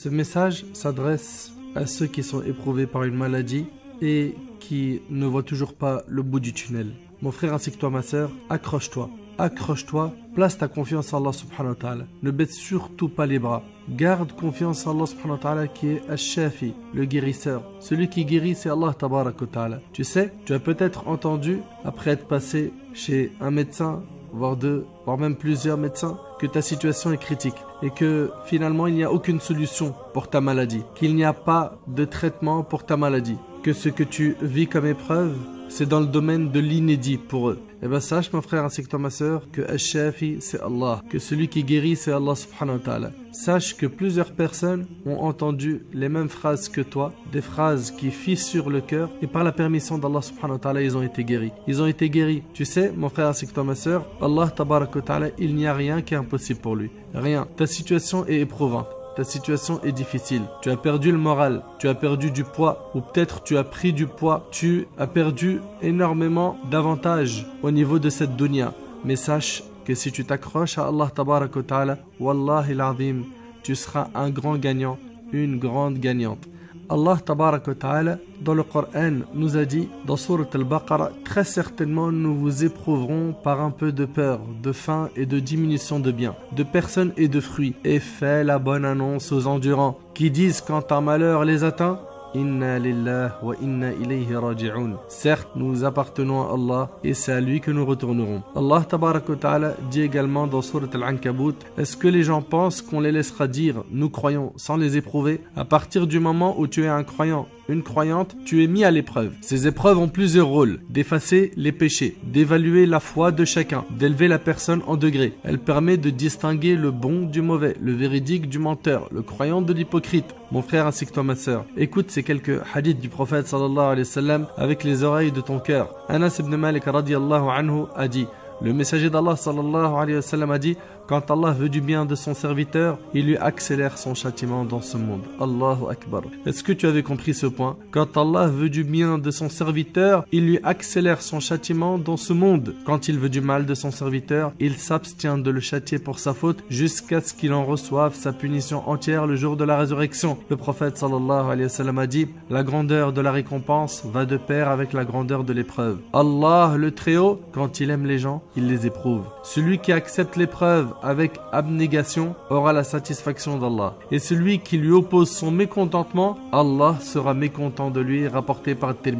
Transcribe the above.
Ce message s'adresse à ceux qui sont éprouvés par une maladie et qui ne voient toujours pas le bout du tunnel. Mon frère ainsi que toi, ma sœur, accroche-toi. Accroche-toi, place ta confiance en Allah subhanahu wa ta'ala. Ne baisse surtout pas les bras. Garde confiance en Allah subhanahu wa ta'ala qui est Ash-Shafi, le guérisseur. Celui qui guérit, c'est Allah tabarak wa ta'ala. Tu sais, tu as peut-être entendu, après être passé chez un médecin, voire deux, voire même plusieurs médecins, que ta situation est critique et que finalement il n'y a aucune solution pour ta maladie, qu'il n'y a pas de traitement pour ta maladie, que ce que tu vis comme épreuve, c'est dans le domaine de l'inédit pour eux. Eh bien sache mon frère ainsi que toi ma sœur que Ash-Shafi c'est Allah, que celui qui guérit c'est Allah subhanahu wa ta'ala. Sache que plusieurs personnes ont entendu les mêmes phrases que toi, des phrases qui fissurent le cœur et par la permission d'Allah subhanahu wa ta'ala ils ont été guéris. Ils ont été guéris. Tu sais mon frère ainsi que toi ma sœur, Allah tabarak wa ta'ala, il n'y a rien qui est impossible pour lui. Rien. Ta situation est éprouvante. Ta situation est difficile, tu as perdu le moral, tu as perdu du poids ou peut-être tu as pris du poids, tu as perdu énormément d'avantages au niveau de cette dunya. Mais sache que si tu t'accroches à Allah tabarak wa ta'ala, wallahi l'azim, tu seras un grand gagnant, une grande gagnante. Allah tabarak wa ta'ala dans le Coran nous a dit dans sourate Al-Baqarah, très certainement nous vous éprouverons par un peu de peur, de faim et de diminution de biens, de personnes et de fruits, et fais la bonne annonce aux endurants qui disent quand un malheur les atteint, Inna lillah wa inna ilayhi raji'un. Certes, nous appartenons à Allah et c'est à lui que nous retournerons. Allah tabarak wa ta'ala dit également dans sourate Al-Ankabut, est-ce que les gens pensent qu'on les laissera dire nous croyons sans les éprouver? À partir du moment où tu es un croyant, une croyante, tu es mis à l'épreuve. Ces épreuves ont plusieurs rôles, d'effacer les péchés, d'évaluer la foi de chacun, d'élever la personne en degrés. Elle permet de distinguer le bon du mauvais, le véridique du menteur, le croyant de l'hypocrite. Mon frère ainsi que toi ma sœur, écoute ces quelques hadiths du prophète sallallahu alayhi wa sallam avec les oreilles de ton cœur. Anas ibn Malik radiyallahu anhu a dit, le messager d'Allah sallallahu alayhi wa sallam a dit, quand Allah veut du bien de son serviteur, il lui accélère son châtiment dans ce monde. Allahu Akbar. Est-ce que tu avais compris ce point? Quand Allah veut du bien de son serviteur, il lui accélère son châtiment dans ce monde. Quand il veut du mal de son serviteur, il s'abstient de le châtier pour sa faute jusqu'à ce qu'il en reçoive sa punition entière le jour de la résurrection. Le prophète sallallahu alayhi wa sallam a dit, la grandeur de la récompense va de pair avec la grandeur de l'épreuve. Allah le Très-Haut, quand il aime les gens, il les éprouve. Celui qui accepte l'épreuve avec abnégation aura la satisfaction d'Allah. Et celui qui lui oppose son mécontentement, Allah sera mécontent de lui, rapporté par Tirmidhi.